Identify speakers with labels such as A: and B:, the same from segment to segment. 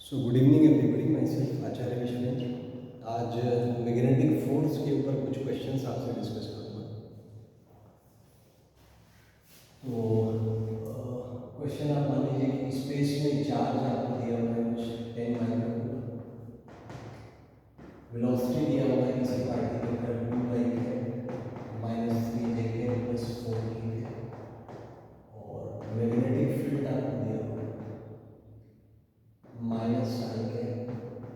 A: सो good evening everybody, myself Acharya Vishvendra. आज magnetic force के ऊपर कुछ क्वेश्चंस आपसे डिस्कस करूँगा। तो क्वेश्चन आप मान लीजिए कि स्पेस में चार्ज आपको दिया हुआ है कुछ 10 माइक्रोकूलम, वेलोसिटी दिया हुआ है किसी पार्टिकल का 2 है -3 है प्लस 4 है, और मैग्नेटिक फील्ड आपको दिया हुआ है -i है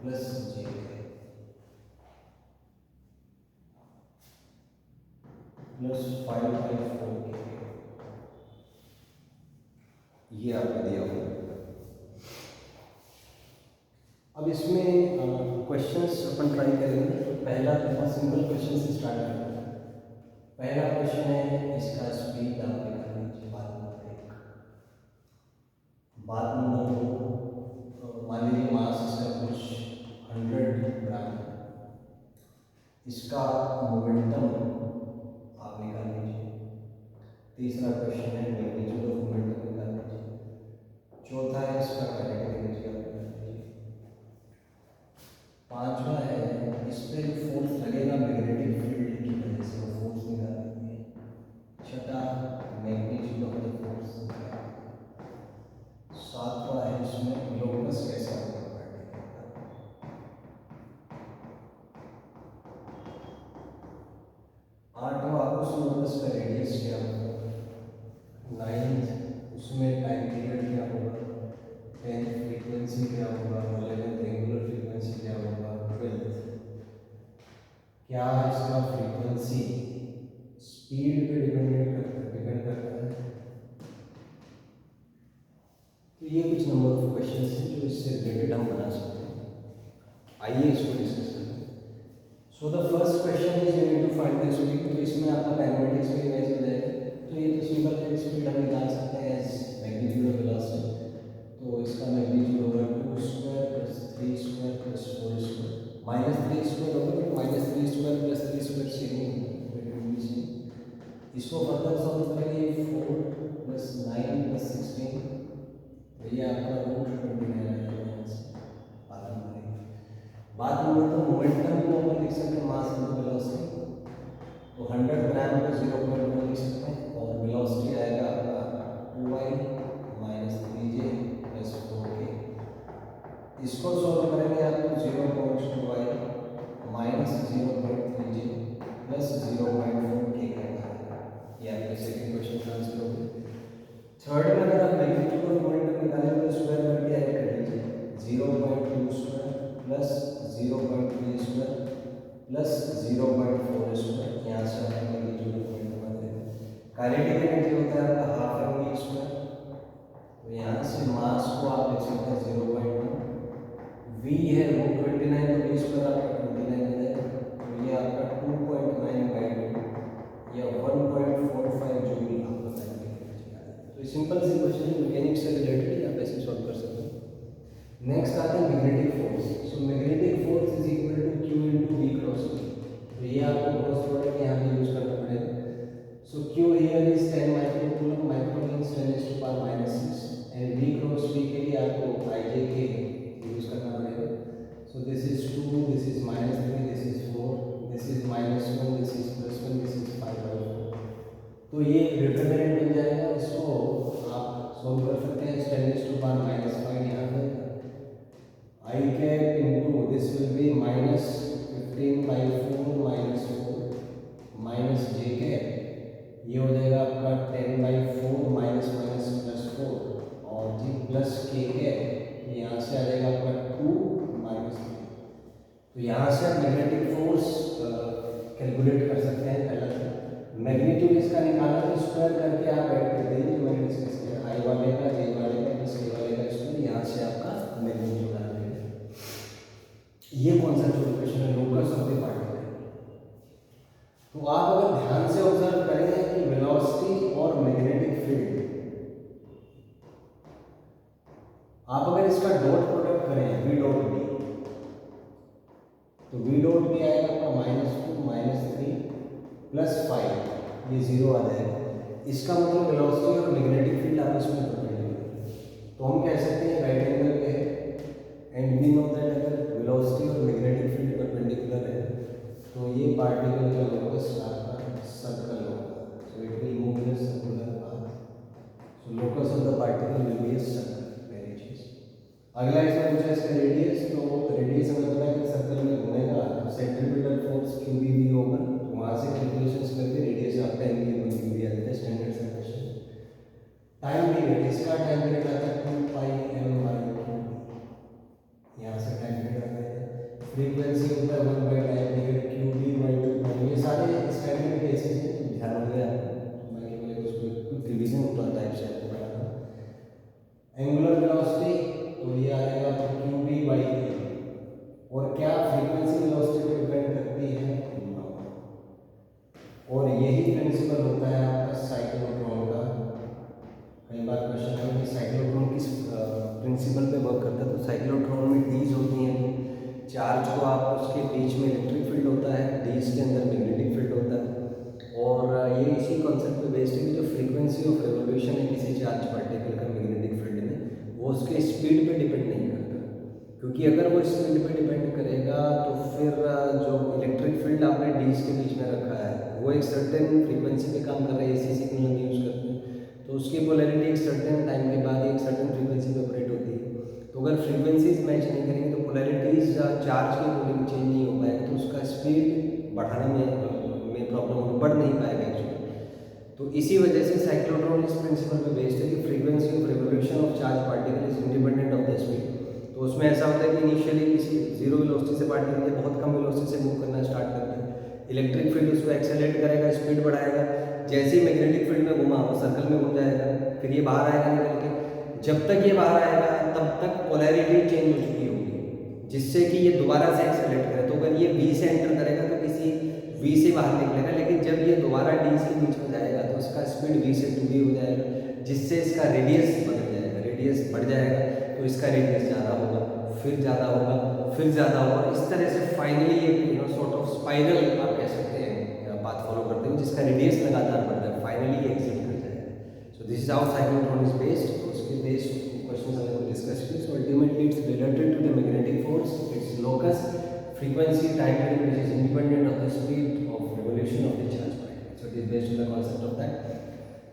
A: प्लस j है प्लस 5/4 के, ये आपको दिया हुआ है। अब इसमें क्वेश्चंस अपन ट्राई करेंगे। तो पहला बहुत सिंपल क्वेश्चन से स्टार्ट करते हैं। पहला क्वेश्चन है, इसका स्पीड आप निकाल लीजिए। बात नंबर 1। बात नंबर 2, मान लीजिए मास इसका कुछ 100 ग्राम, इसका मोमेंटम आप निकाल लीजिए। तीसरा क्वेश्चन है मैग्नीट्यूड ऑफ मोमेंटम निकाल लीजिए। चौथा है इसका काइनेटिक एनर्जी आप निकाल लीजिए। पांचवा है इस पर फोर्स लगेगा मैग्नेटिक फील्ड की वजह से, वो फोर्स निकाल देंगे। छठा मैग्नीट्यूड ऑफ द फोर्स। सातवां है इसमें लोकस कैसा होगा पार्टिकल का। आठवां उस लोकस का रेडियस क्या होगा। 9th उसमें टाइम पीरियड क्या होगा। 10th फ्रीक्वेंसी क्या होगा। 11th एंगुलर फ्रीक्वेंसी क्या होगा। 12th क्या इसका फ्रीक्वेंसी स्पीड पे डिपेंड करता है। तो ये कुछ नंबर ऑफ क्वेश्चंस हैं जो इससे रिलेटेड हम बना सकते हैं। आइए इसको डिस्कस करते हैं। So the first question is you need to find the speed. तो इसमें आपका काइनेमेटिक्स में इमेज हो जाएगा। तो ये तो सिंपल है, स्पीड हम निकाल सकते हैं एज मैग्नीट्यूड ऑफ वेलोसिटी। तो इसका मैग्नीट्यूड होगा 2² + 3² + 4²। -3² होगा, बट -3² + 3² सेम ही होगा। इसको फर्दर सॉल्व करेंगे। 4 + 9 + 16, तो ये आपका √29 आ जाएगा यहाँ से। बात नंबर 2, मोमेंटम को अपन लिख सकते हैं मास इनटू वेलोसिटी। तो 100 ग्राम को 0.1 लिख सकते हैं, और वेलोसिटी आएगा आपका 2y - 3j + 4k। इसको सॉल्व करेंगे आप तो 0.2y - 0.3j + 0.4k का आएगा। ये आपका सेकंड क्वेश्चन का आंसर होगा। थर्ड में अगर आप मैग्नीट्यूड ऑफ मोमेंटम निकालेंगे तो स्क्वायर करके ऐड कर लीजिए। 0.2² + 0.3² + 0.4²। यहाँ से आपका मैग्नीट्यूड ऑफ मोमेंटम आ जाएगा। काइनेटिक एनर्जी होता है आपका हाफ mv²। तो यहाँ से मास को आप लिख सकते हैं 0.1। v है √29, तो v² आपका 29 आ जाएगा। तो ये आपका 2.9/2 या 1.45 जूल आपका काइनेटिक एनर्जी आ जाएगा। तो सिंपल सी क्वेश्चन है, मैकेनिक्स से रिलेटेड आप ऐसे सॉल्व कर सकते हैं। नेक्स्ट आते हैं magnetic force. So magnetic force is equal to q × v cross v। तो ये आपको क्रॉस प्रोडक्ट यहाँ पे यूज करना पड़ेगा। सो q here is 10 microcoulomb, micro means 10⁻⁻⁶, and v cross v के लिए आपको ij के यूज करना पड़ेगा। सो this is 2, this is -3, this is 4, this is -1, this is +1, this is 5/4। तो ये डिटरमिनेंट बन जाएगा। इसको आप सॉल्व कर सकते हैं। 10⁻⁻5 यहाँ पर I cap into this will be -15/4 -4 j cap। ये हो जाएगा आपका 10/4 -+4 और जी प्लस k cap। यहाँ से आ जाएगा आपका 2 -3। तो यहाँ से आप मैग्नेटिक फोर्स कैलकुलेट कर सकते हैं। पहला मैग्नीट्यूड इसका निकाला तो स्क्वायर करके आप ऐड कर दीजिए, जो मैंने डिस्कस किया। आई वाले का, जे वाले का प्लस के वाले का स्क्वायर, यहाँ से आपका मैग्नीट्यूड आ जाएगा। ये कॉन्सेप्चुअल क्वेश्चन है, लोकस ऑफ द पार्टिकल। तो आप अगर ध्यान से ऑब्जर्व करें कि वेलोसिटी और मैग्नेटिक फील्ड, आप अगर इसका डॉट प्रोडक्ट करें v डॉट b, तो v डॉट b आएगा आपका -2 -3 + 5, ये 0 आ जाएगा। इसका मतलब वेलोसिटी और मैग्नेटिक फील्ड आपस में परपेंडिकुलर है। तो हम कह सकते हैं राइट एंगल पे है, and particle will be a circle, पहली चीज। अगला इसमें पूछा इसका रेडियस, तो रेडियस हमें पता है कि सर्कल में घूमेगा तो centripetal force q B v होगा, तो वहाँ से कैलकुलेशंस करके रेडियस आपका m B one q B आ जाता है, स्टैंडर्ड सा क्वेश्चन। टाइम पीरियड, इसका टाइम पीरियड आता है 2 पाई एम बाई क्यू, यहाँ से टाइम पीरियड आ गया। फ्रीक्वेंसी होता है 1 by time period q B by 2 pi, ये सारे स्टैंडर्ड केसेस हैं, तो ध्यान रखिए आप, मैं केवल उसको रिवीजन होता टाइप से आपको पढ़ाना। एंगुलर वेलोसिटी, तो ये आएगा क्यू बी बाई ए, और क्या फ्रीक्वेंसी वेलोसिटी पे डिपेंड करती है, और यही प्रिंसिपल होता है आपका साइक्लोट्रॉन का। कई बार क्वेश्चन है कि साइक्लोट्रॉन किस प्रिंसिपल पे वर्क करता है, तो साइक्लोट्रॉन में डीज होती हैं, चार्ज को आप उसके बीच में इलेक्ट्रिक फील्ड होता है, डीज के अंदर मैग्नेटिक फील्ड होता है, और ये इसी कॉन्सेप्ट पे बेस्ड है कि जो फ्रीक्वेंसी ऑफ रेवोल्यूशन है किसी चार्ज पार्टिकल का मैग्नेटिक फील्ड में, वो उसके स्पीड पे डिपेंड नहीं करता, क्योंकि अगर वो स्पीड पे डिपेंड करेगा तो फिर जो इलेक्ट्रिक फील्ड आपने डीज के बीच में रखा है वो एक सर्टेन फ्रीक्वेंसी पे काम कर रहा है, एसी सिग्नल हम यूज़ करते हैं, तो उसकी पोलैरिटी एक सर्टेन टाइम के बाद एक सर्टेन फ्रीक्वेंसी पे ऑपरेट होती है। तो अगर फ्रीक्वेंसीज मैच नहीं करेंगे तो पोलैरिटीज चार्ज के अकॉर्डिंग चेंज नहीं हो पाएगा, तो उसका स्पीड बढ़ाने में प्रॉब्लम बढ़ नहीं पाएगा एक्चुअली। तो इसी वजह से साइक्लोट्रॉन इस प्रिंसिपल पे बेस्ड है कि frequency of revolution of charge particle is independent of the speed. तो उसमें ऐसा होता है कि इनिशियली किसी जीरो वेलोसिटी से पार्टिकल बहुत कम वेलोसिटी से मूव करना स्टार्ट करते हैं, इलेक्ट्रिक फील्ड उसको एक्सेलरेट करेगा, स्पीड बढ़ाएगा, जैसे ही मैग्नेटिक फील्ड में घुमा वो सर्कल में घूम जाएगा, फिर ये बाहर आएगा निकल के, जब तक ये बाहर आएगा तब तक पोलैरिटी चेंज हो चुकी होगी, जिससे कि ये दोबारा से एक्सेलरेट करे। तो अगर ये बी से एंटर करेगा तो किसी वी से बाहर निकलेगा, लेकिन जब ये दोबारा डी से बीच में जाएगा तो उसका स्पीड वी से 2v हो जाएगा, जिससे इसका रेडियस बदल जाएगा, रेडियस बढ़ जाएगा, तो इसका रेडियस ज़्यादा होगा, फिर ज़्यादा होगा, फिर ज़्यादा होगा, इस तरह से फाइनली एक सॉर्ट ऑफ स्पाइरल आप कह सकते हैं पाथ फॉलो करते हुए, जिसका रेडियस लगातार बढ़ता है, फाइनली एग्जिट कर जाएगा। So this is how cyclotron is based. तो उसके बेस्ड क्वेश्चंस हमने डिस्कस किए। So ultimately it's related to the magnetic force, its locus, frequency, time period which is independent of the speed of revolution of the charge particle. So it is based on the concept of that.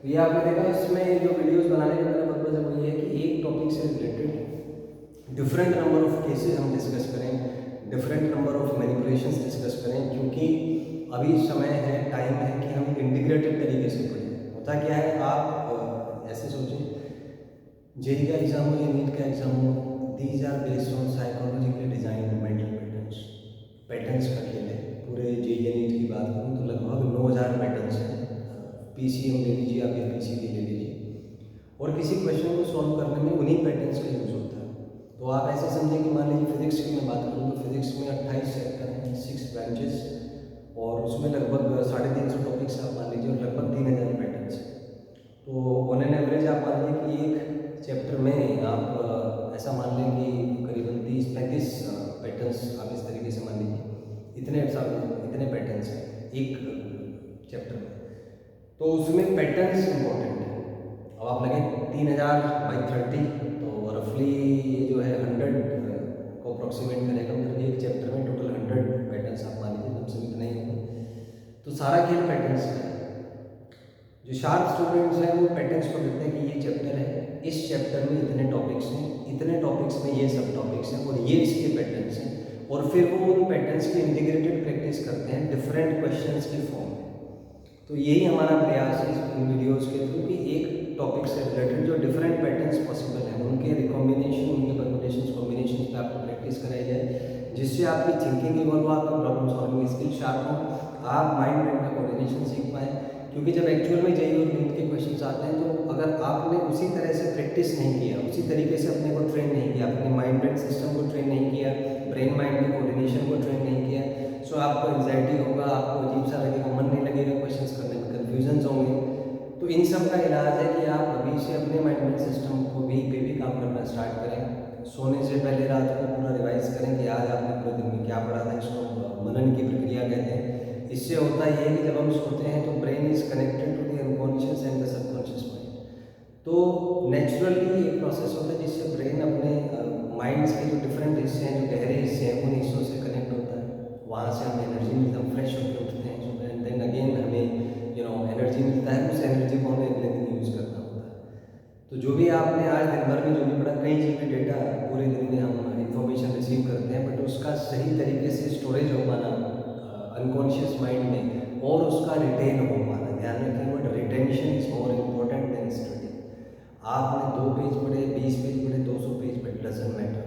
A: तो ये आपने देखा, इसमें जो videos बनाने का मेरा purpose है वो ये है कि एक टॉपिक से related different number of cases हम डिस्कस करें, different number of manipulations discuss करें, क्योंकि अभी समय है, टाइम है कि हम इंटीग्रेटेड तरीके से पढ़ें। होता क्या है, आप ऐसे सोचें, जेई का एग्जाम हो या नीट का एग्जाम हो, these are based on psychologically design mental patterns, patterns का खेल है। पूरे जेई या नीट की बात करूँ तो लगभग 9000 पैटर्न्स हैं। पीसीएम ले लीजिए आप, या पीसीबी ले लीजिए, और किसी क्वेश्चन को सॉल्व करने में उन्हीं पैटर्न्स का यूज होता है। तो आप ऐसे समझें कि मान लीजिए फिजिक्स की मैं बात करूँ तो फिजिक्स में 28 चैप्टर हैं, 6 ब्रांचेस, और उसमें लगभग 350 टॉपिक्स आप मान लीजिए, और लगभग 3000 पैटर्न्स हैं। तो ऑन एन एवरेज आप मान लीजिए कि एक चैप्टर में आप ऐसा मान लें कि करीबन 30-35 पैटर्न्स आप इस तरीके से मान लीजिए, इतने पैटर्न्स हैं एक चैप्टर में। तो उसमें पैटर्न्स इंपॉर्टेंट है। अब आप लगे 3000/30, तो रफली ये जो है 100 को अप्रॉक्सीमेट करेगा, मतलब एक चैप्टर में टोटल 100 पैटर्न्स आप मान लीजिए, कम से कम इतना ही होगा। तो सारा खेल पैटर्न्स का है। जो शार्प स्टूडेंट्स हैं वो पैटर्न्स को देखते हैं कि ये चैप्टर है, इस चैप्टर में इतने टॉपिक्स हैं, इतने टॉपिक्स में ये सब टॉपिक्स हैं, और ये इसके पैटर्न्स हैं, और फिर वो उन पैटर्न्स की इंटीग्रेटेड प्रैक्टिस करते हैं डिफरेंट क्वेश्चंस की फॉर्म में। तो यही हमारा प्रयास है इन वीडियोज़ के थ्रू कि एक टॉपिक से रिलेटेड जो डिफरेंट पैटर्न्स पॉसिबल हैं उनके रिकॉम्बिनेशन, उनके परम्यूटेशंस, कॉम्बिनेशन पे आपको प्रैक्टिस कराई जाए, जिससे आपकी थिंकिंग इवॉल्व हो, आपकी प्रॉब्लम सॉल्विंग स्किल शार्प हो, आप माइंड ब्रेन का कोऑर्डिनेशन सीख पाएँ। क्योंकि जब एक्चुअल में जेईई और नीट के क्वेश्चंस आते हैं तो अगर आपने उसी तरह से प्रैक्टिस नहीं किया, उसी तरीके से अपने को ट्रेन नहीं किया, अपने माइंड ब्रेन सिस्टम को ट्रेन नहीं किया, ब्रेन माइंड के कोऑर्डिनेशन को ट्रेन नहीं किया, सो आपको एंजाइटी होगा, आपको अजीब सा लगेगा, मन नहीं लगेगा क्वेश्चंस करने में, कन्फ्यूजन्स होंगे। तो इन सब का इलाज है कि आप अभी से अपने माइंड सिस्टम को पे भी काम करना स्टार्ट करें। सोने से पहले रात को पूरा रिवाइज करें कि आज आपने पूरे दिन में क्या पढ़ा था, इसको मनन की प्रक्रिया कहते हैं। इससे होता ये है कि जब हम सोते हैं तो brain is connected to the unconscious and the subconscious mind. तो नेचुरली एक प्रोसेस होता है जिससे ब्रेन अपने माइंड्स के जो डिफरेंट हिस्से हैं, जो गहरे हिस्से हैं, उन हिस्सों से कनेक्ट होता है। वहाँ से हमें एनर्जी मिलती है, फ्रेश होकर उठते हैं, एंड देन अगेन हमें एनर्जी मिलता है, उस एनर्जी को हमें अगले दिन यूज़ करना होता है। तो जो भी आपने आज दिन भर में जो भी पढ़ा, कई जीबी डेटा पूरे दिन में हम इंफॉर्मेशन रिसीव करते हैं, बट उसका सही तरीके से स्टोरेज हो पाना अनकॉन्शियस माइंड में और उसका रिटेन हो पाना, ध्यान रखें word retention is more important then study. आपने 2 पेज पढ़े, 20 पेज पढ़े, 200 पेज पढ़े, डजंट मैटर।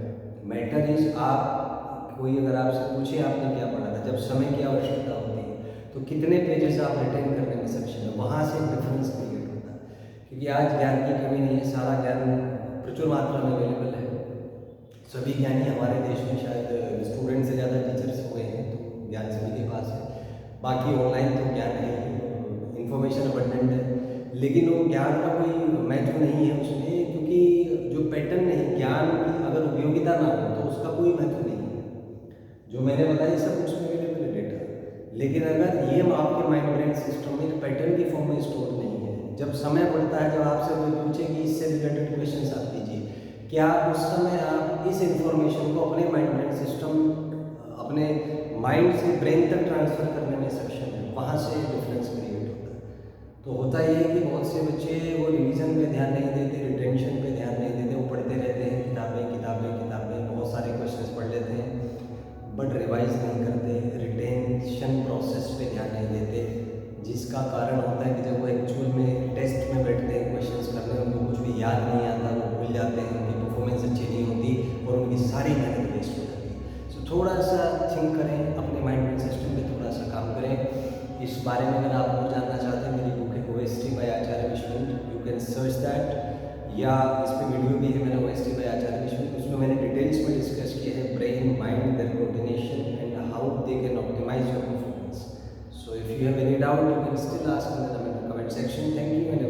A: मैटर इज आप, कोई अगर आपसे पूछे आपने क्या पढ़ा था, जब समय की आवश्यकता होती है तो कितने पेजेस आप रिटेन करने में सक्षम है, वहाँ से डिफरेंस क्रिएट होता है। क्योंकि आज ज्ञान की कमी नहीं है, सारा ज्ञान प्रचुर मात्रा में अवेलेबल है। सभी ज्ञानी हमारे देश में शायद स्टूडेंट से ज़्यादा टीचर्स हो गए हैं, तो ज्ञान सभी के पास है। बाकी ऑनलाइन तो ज्ञान है, इंफॉर्मेशन अबंडेंट है, लेकिन वो ज्ञान का कोई महत्व नहीं है उसमें, क्योंकि जो पैटर्न है ज्ञान की अगर उपयोगिता ना हो तो उसका कोई महत्व नहीं है। जो मैंने बताया सब उसमें अवेलेबल है डेटा, लेकिन अगर ये आपके माइंड ब्रेन सिस्टम में एक पैटर्न की फॉर्म में स्टोर नहीं है, जब समय पड़ता है, जब आपसे कोई पूछे कि इससे रिलेटेड क्वेश्चन आप कीजिए, क्या उस समय आप इस इंफॉर्मेशन को अपने माइंड ब्रेन सिस्टम, अपने माइंड से ब्रेन तक ट्रांसफ़र करने में सक्षम है, वहाँ से डिफरेंस क्रिएट होता है। तो होता ये है कि बहुत से बच्चे वो रिवीजन पे ध्यान नहीं देते, रिटेंशन पे ध्यान नहीं देते, वो पढ़ते रहते हैं किताबें किताबें किताबें, बहुत सारे क्वेश्चंस पढ़ लेते हैं बट रिवाइज नहीं करते, रिटेंशन प्रोसेस पे ध्यान नहीं देते, जिसका कारण होता है कि जब वो एक्चुअल में टेस्ट में बैठते हैं क्वेश्चंस करने, उनको कुछ भी याद नहीं आता, वो भूल जाते हैं, उनकी परफॉर्मेंस अच्छी नहीं होती और उनकी सारी मेहनत वेस्ट हो जाती है। सो थोड़ा सा थिंक करें, अपने माइंड सिस्टम पे थोड़ा सा काम करें। इस बारे में अगर आप और जानना चाहते हैं, मेरी बुक है OST by Acharya Vishwanath, you can search that, या इस पर वीडियो भी है मेरा OST बाय आचार्य विश्वनाथ, उसमें मैंने डिटेल्स में डिस्कस किया है brain mind their coordination and how they can optimise your performance. So if you have any doubt, you can still ask in the comment section. Thank you and